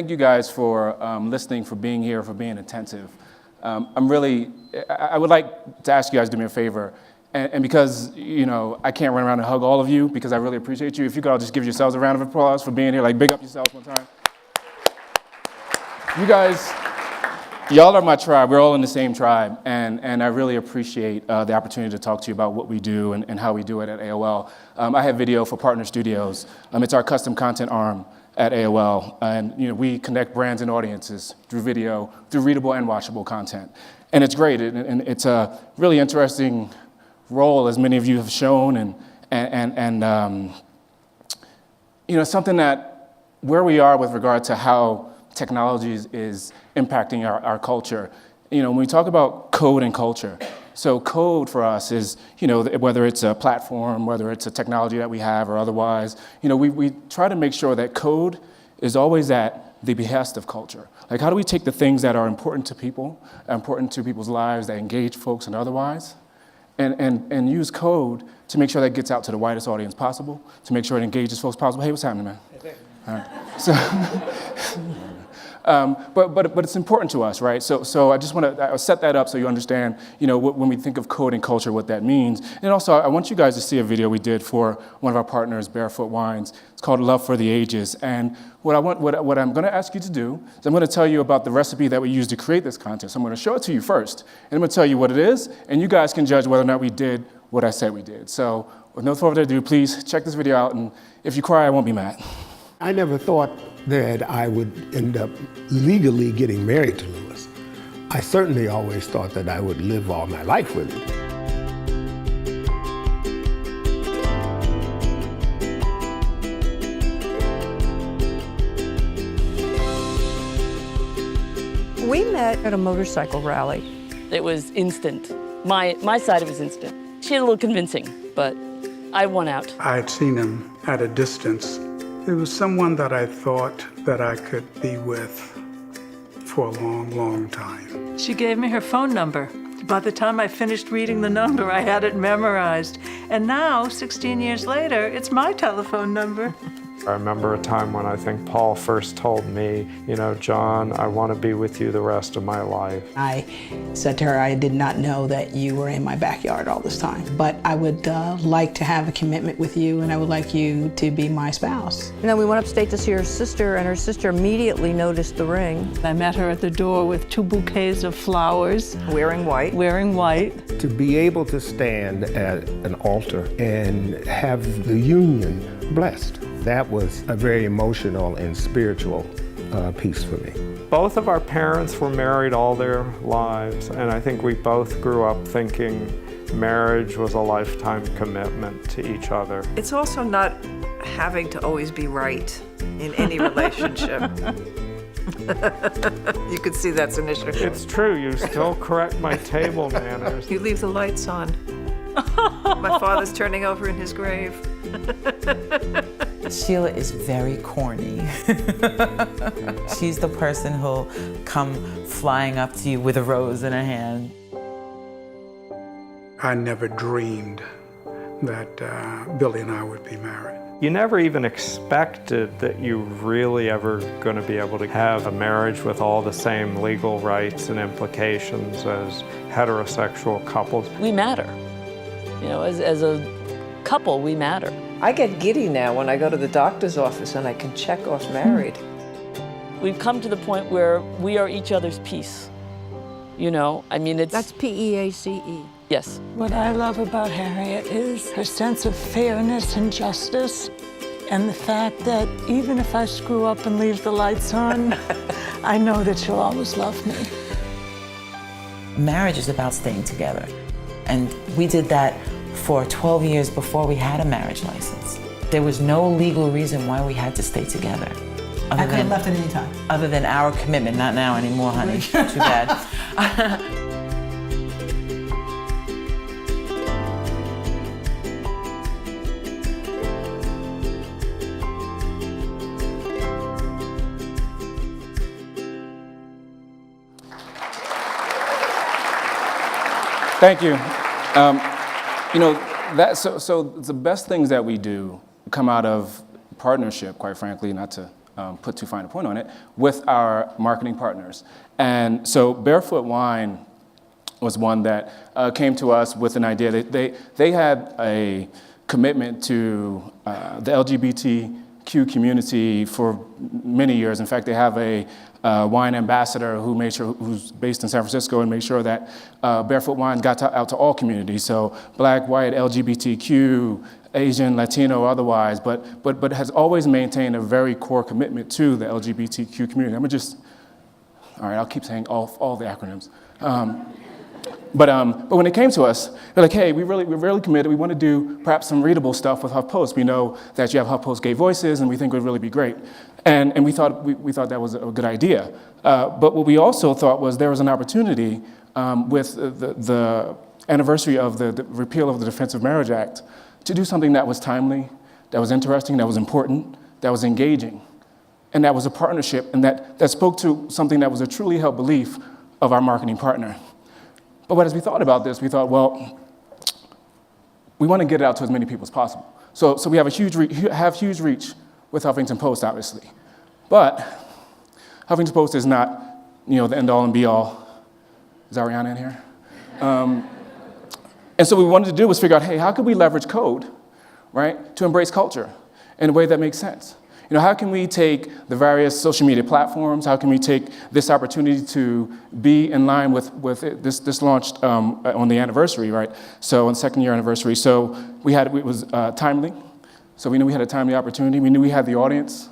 thank you guys for listening, for being here, for being attentive. I would like to ask you guys to do me a favor. And because, I can't run around and hug all of you because I really appreciate you, if you could all just give yourselves a round of applause for being here, like big up yourselves one time. You guys, y'all are my tribe. We're all in the same tribe. And I really appreciate the opportunity to talk to you about what we do and how we do it at AOL. I have video for Partner Studios. It's our custom content arm at AOL. And we connect brands and audiences through video, through readable and watchable content. And it's great. And it's a really interesting role, as many of you have shown, and something that where we are with regard to how technology is impacting our culture. When we talk about code and culture, so code for us is, whether it's a platform, whether it's a technology that we have or otherwise, we try to make sure that code is always at the behest of culture. Like, how do we take the things that are important to people, important to people's lives, that engage folks and otherwise, and use code to make sure that gets out to the widest audience possible, to make sure it engages folks possible. Hey, what's happening, man? All right. So, but it's important to us, right? So I just want to set that up so you understand, when we think of code and culture, what that means. And also, I want you guys to see a video we did for one of our partners, Barefoot Wines. It's called Love for the Ages. And what I'm going to ask you to do is I'm going to tell you about the recipe that we used to create this content. So I'm going to show it to you first, and I'm going to tell you what it is, and you guys can judge whether or not we did what I said we did. So with no further ado, please check this video out, and if you cry, I won't be mad. I never thought that I would end up legally getting married to Louis. I certainly always thought that I would live all my life with him. We met at a motorcycle rally. It was instant. My side, it was instant. She had a little convincing, but I won out. I had seen him at a distance. It was someone that I thought that I could be with for a long, long time. She gave me her phone number. By the time I finished reading the number, I had it memorized. And now, 16 years later, it's my telephone number. I remember a time when I think Paul first told me, John, I want to be with you the rest of my life. I said to her, I did not know that you were in my backyard all this time, but I would like to have a commitment with you, and I would like you to be my spouse. And then we went upstate to see her sister, and her sister immediately noticed the ring. I met her at the door with 2 bouquets of flowers. Wearing white. Wearing white. To be able to stand at an altar and have the union blessed, that was a very emotional and spiritual piece for me. Both of our parents were married all their lives, and I think we both grew up thinking marriage was a lifetime commitment to each other. It's also not having to always be right in any relationship. You could see that's an issue. It's true, you still correct my table manners. You leave the lights on. My father's turning over in his grave. Sheila is very corny. She's the person who'll come flying up to you with a rose in her hand. I never dreamed that Billy and I would be married. You never even expected that you really ever going to be able to have a marriage with all the same legal rights and implications as heterosexual couples. We matter. As a couple, we matter. I get giddy now when I go to the doctor's office and I can check off married. We've come to the point where we are each other's piece. It's... That's P-E-A-C-E. Yes. What I love about Harriet is her sense of fairness and justice, and the fact that even if I screw up and leave the lights on, I know that she'll always love me. Marriage is about staying together. And we did that for 12 years before we had a marriage license. There was no legal reason why we had to stay together. I could have left at any time. Other than our commitment, not now anymore, honey. Too bad. Thank you. So the best things that we do come out of partnership, quite frankly, not to put too fine a point on it, with our marketing partners. And so Barefoot Wine was one that came to us with an idea that they had a commitment to the LGBTQ community for many years. In fact, they have a wine ambassador who's based in San Francisco and made sure that Barefoot Wine got out to all communities. So Black, white, LGBTQ, Asian, Latino, otherwise, but has always maintained a very core commitment to the LGBTQ community. All right, I'll keep saying all the acronyms. But when it came to us, they're like, hey, we're really committed. We want to do perhaps some readable stuff with HuffPost. We know that you have HuffPost Gay Voices, and we think it would really be great. And we thought that was a good idea. But what we also thought was there was an opportunity with the anniversary of the repeal of the Defense of Marriage Act to do something that was timely, that was interesting, that was important, that was engaging, and that was a partnership, and that spoke to something that was a truly held belief of our marketing partner. But as we thought about this, we thought, well, we want to get it out to as many people as possible. So we have huge reach with Huffington Post, obviously. But Huffington Post is not, the end-all and be-all. Is Ariana in here? And so what we wanted to do was figure out, hey, how could we leverage code, right, to embrace culture in a way that makes sense? How can we take the various social media platforms? How can we take this opportunity to be in line with it? This launched on the anniversary, right? So on the second year anniversary. So it was timely. So we knew we had a timely opportunity. We knew we had the audience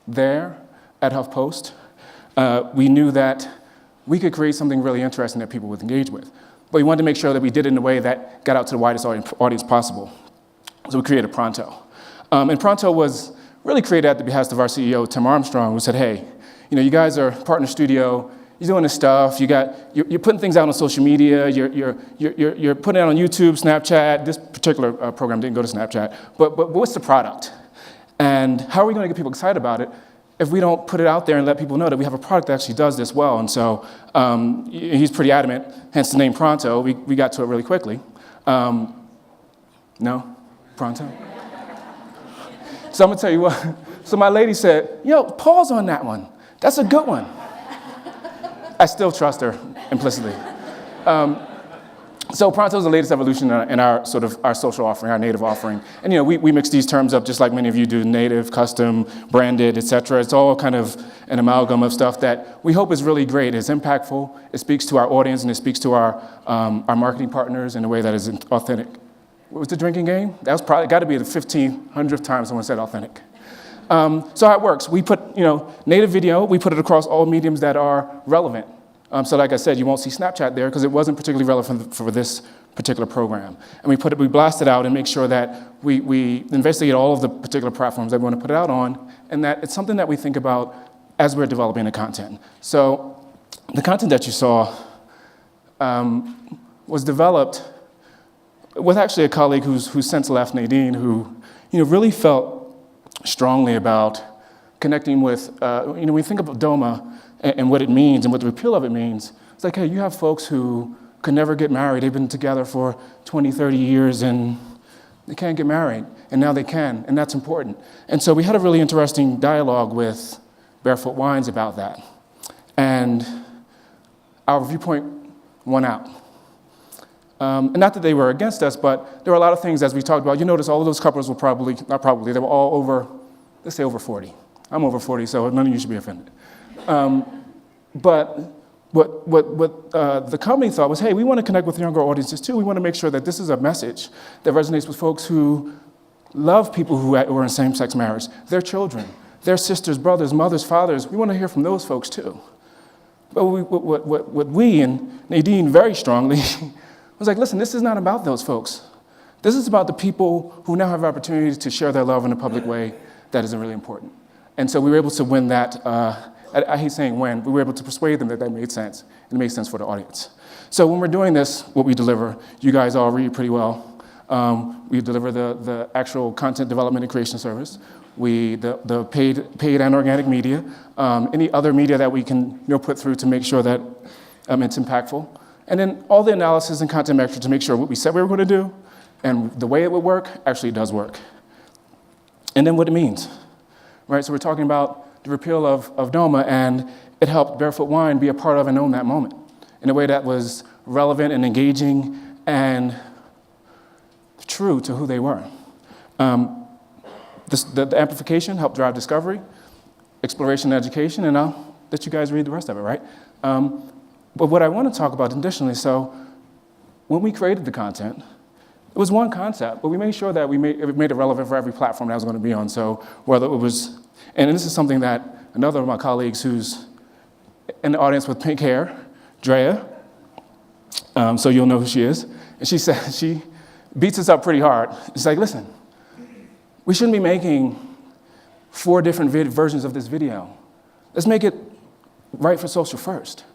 there at HuffPost. We knew that we could create something really interesting that people would engage with. But we wanted to make sure that we did it in a way that got out to the widest audience possible. So we created Pronto. And Pronto was really created at the behest of our CEO, Tim Armstrong, who said, hey, you guys are partner studio, you're doing this stuff, you're putting things out on social media, you're putting it out on YouTube, Snapchat. This particular program didn't go to Snapchat, but what's the product? And how are we going to get people excited about it if we don't put it out there and let people know that we have a product that actually does this well? And so he's pretty adamant, hence the name Pronto. We got to it really quickly. No? Pronto? So I'm gonna tell you what. So my lady said, pause on that one. That's a good one. I still trust her implicitly. So Pronto is the latest evolution in our social offering, our native offering. And we mix these terms up just like many of you do: native, custom, branded, etc. It's all kind of an amalgam of stuff that we hope is really great. It's impactful. It speaks to our audience and it speaks to our marketing partners in a way that is authentic. What was the drinking game? That was probably got to be the 1,500th time someone said authentic. So how it works, we put native video, we put it across all mediums that are relevant. So like I said, you won't see Snapchat there because it wasn't particularly relevant for this particular program. And we blast it out and make sure that we investigate all of the particular platforms that we want to put it out on, and that it's something that we think about as we're developing the content. So the content that you saw was developed with actually a colleague who's since left, Nadine, who really felt strongly about connecting with, when you think about DOMA and what it means and what the repeal of it means, it's like, hey, you have folks who could never get married. They've been together for 20, 30 years and they can't get married, and now they can, and that's important. And so we had a really interesting dialogue with Barefoot Wines about that. And our viewpoint won out. And not that they were against us, but there were a lot of things as we talked about. You notice all of those couples were they were all over, let's say over 40. I'm over 40, so none of you should be offended. But what the company thought was, hey, we want to connect with younger audiences too. We want to make sure that this is a message that resonates with folks who love people who are in same-sex marriage, their children, their sisters, brothers, mothers, fathers. We want to hear from those folks too. But what we and Nadine very strongly was like, listen, this is not about those folks. This is about the people who now have opportunities to share their love in a public way that is really important. And so we were able to win that. I hate saying win. We were able to persuade them that made sense. And it made sense for the audience. So when we're doing this, what we deliver, you guys all read pretty well. We deliver the actual content development and creation service. The paid and organic media. Any other media that we can put through to make sure that it's impactful. And then all the analysis and content metrics to make sure what we said we were going to do and the way it would work actually does work. And then what it means, right? So we're talking about the repeal of DOMA, and it helped Barefoot Wine be a part of and own that moment in a way that was relevant and engaging and true to who they were. The amplification helped drive discovery, exploration, and education, and I'll let you guys read the rest of it, right? But what I want to talk about additionally, so when we created the content, it was one concept, but we made sure that we made it relevant for every platform that I was going to be on. So whether it was, and this is something that another of my colleagues who's in the audience with pink hair, Drea, so you'll know who she is, and she said, she beats us up pretty hard. It's like, listen, we shouldn't be making 4 different versions of this video. Let's make it right for social first.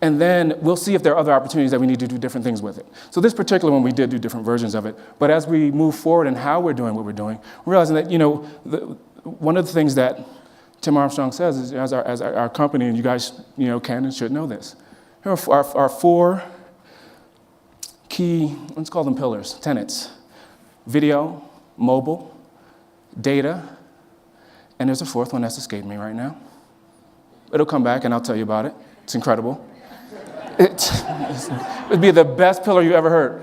And then we'll see if there are other opportunities that we need to do different things with it. So this particular one, we did do different versions of it. But as we move forward in how we're doing what we're doing, we're realizing that, one of the things that Tim Armstrong says is, as our company, and you guys, can and should know this, here are our 4 key, let's call them pillars, tenets: video, mobile, data, and there's a 4th one that's escaped me right now. It'll come back and I'll tell you about it. It's incredible. It'd be the best pillar you ever heard.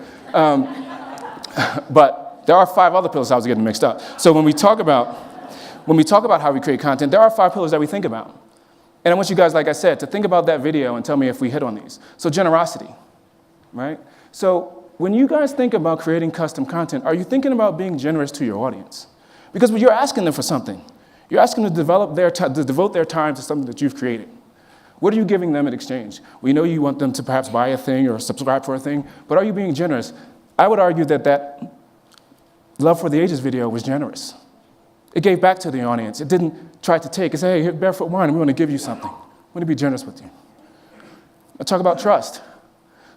But there are 5 other pillars I was getting mixed up. So when we talk about how we create content, there are 5 pillars that we think about. And I want you guys, like I said, to think about that video and tell me if we hit on these. So generosity, right? So when you guys think about creating custom content, are you thinking about being generous to your audience? Because when you're asking them for something, you're asking them to devote their time to something that you've created. What are you giving them in exchange? We know you want them to perhaps buy a thing or subscribe for a thing, but are you being generous? I would argue that Love for the Ages video was generous. It gave back to the audience. It didn't try to take. It said, hey, here's Barefoot Wine, and we want to give you something. We want to be generous with you. I talk about trust.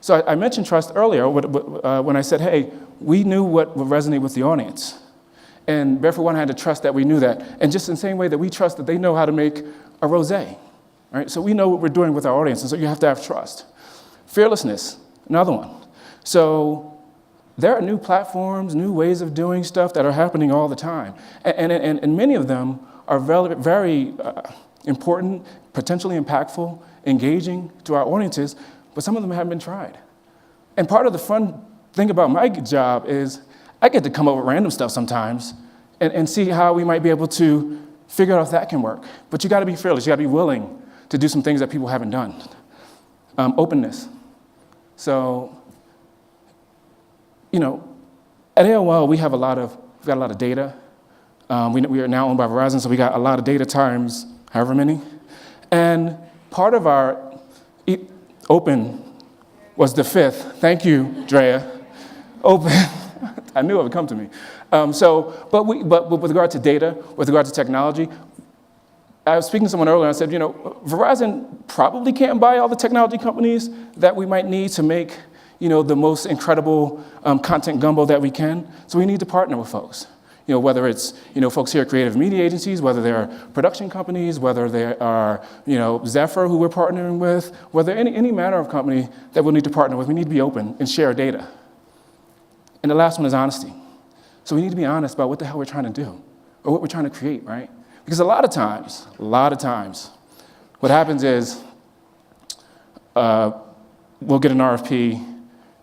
So I mentioned trust earlier when I said, hey, we knew what would resonate with the audience. And Barefoot Wine had to trust that we knew that. And just in the same way that we trust that they know how to make a rosé. Right? So we know what we're doing with our audience, and so you have to have trust. Fearlessness, another one. So there are new platforms, new ways of doing stuff that are happening all the time. And many of them are very important, potentially impactful, engaging to our audiences, but some of them haven't been tried. And part of the fun thing about my job is I get to come up with random stuff sometimes and see how we might be able to figure out if that can work. But you gotta be fearless, you gotta be willing to do some things that people haven't done. Openness. So, at AOL, we got a lot of data. We are now owned by Verizon, so we got a lot of data times however many. And part of our open was the 5th. Thank you, Drea. Open. I knew it would come to me. But with regard to data, with regard to technology, I was speaking to someone earlier and I said, Verizon probably can't buy all the technology companies that we might need to make, the most incredible content gumbo that we can. So we need to partner with folks. Whether it's, folks here at creative media agencies, whether they're production companies, whether they are, Zephyr, who we're partnering with, whether any manner of company that we'll need to partner with, we need to be open and share data. And the last one is honesty. So we need to be honest about what the hell we're trying to do or what we're trying to create, right? Because a lot of times, what happens is we'll get an RFP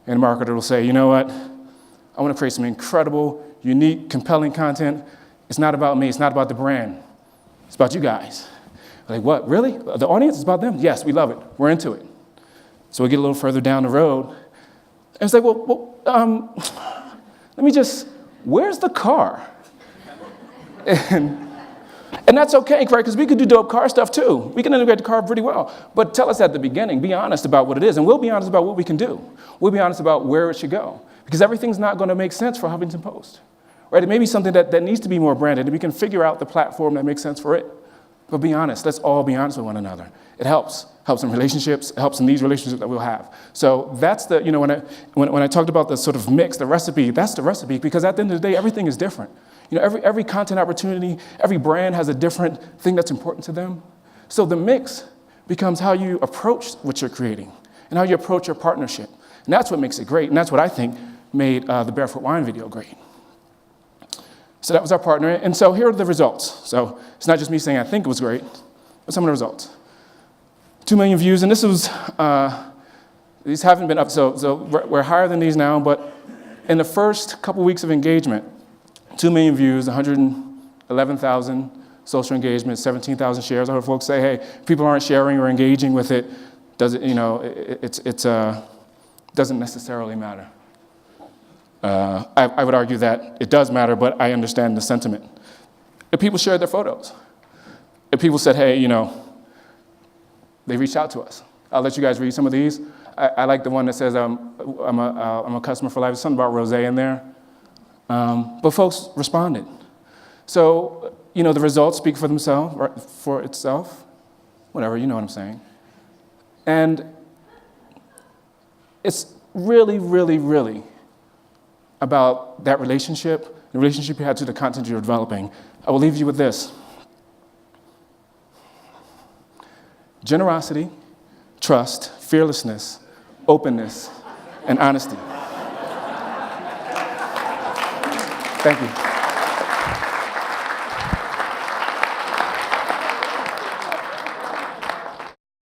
and a marketer will say, you know what, I want to create some incredible, unique, compelling content. It's not about me, it's not about the brand. It's about you guys. Like, what, really? The audience is about them? Yes, we love it, we're into it. So we get a little further down the road, and it's like, let me just, where's the car? And that's okay, right? Because we could do dope car stuff too. We can integrate the car pretty well. But tell us at the beginning, be honest about what it is, and we'll be honest about what we can do. We'll be honest about where it should go. Because everything's not going to make sense for Huffington Post, right? It may be something that needs to be more branded, and we can figure out the platform that makes sense for it. But be honest. Let's all be honest with one another. It helps. Helps in relationships. It helps in these relationships that we'll have. So that's the, when I talked about the sort of mix, the recipe, that's the recipe, because at the end of the day, everything is different. Every content opportunity, every brand has a different thing that's important to them. So the mix becomes how you approach what you're creating and how you approach your partnership. And that's what makes it great. And that's what I think made the Barefoot Wine video great. So that was our partner. And so here are the results. So it's not just me saying I think it was great, but some of the results. 2 million views, and this was, these haven't been up, so we're higher than these now, but in the first couple weeks of engagement, 2 million views, 111,000 social engagement, 17,000 shares. I heard folks say, hey, people aren't sharing or engaging with it, does it, you know, doesn't necessarily matter. I would argue that it does matter, but I understand the sentiment. If people shared their photos, if people said, hey, you know, they reached out to us. I'll let you guys read some of these. I like the one that says, I'm a customer for life. There's something about rosé in there. But folks responded. So, you know, the results speak for themselves, for itself. Whatever, you know what I'm saying. And it's really, really, really about that relationship, the relationship you had to the content you're developing. I will leave you with this. Generosity, trust, fearlessness, openness, and honesty. Thank you.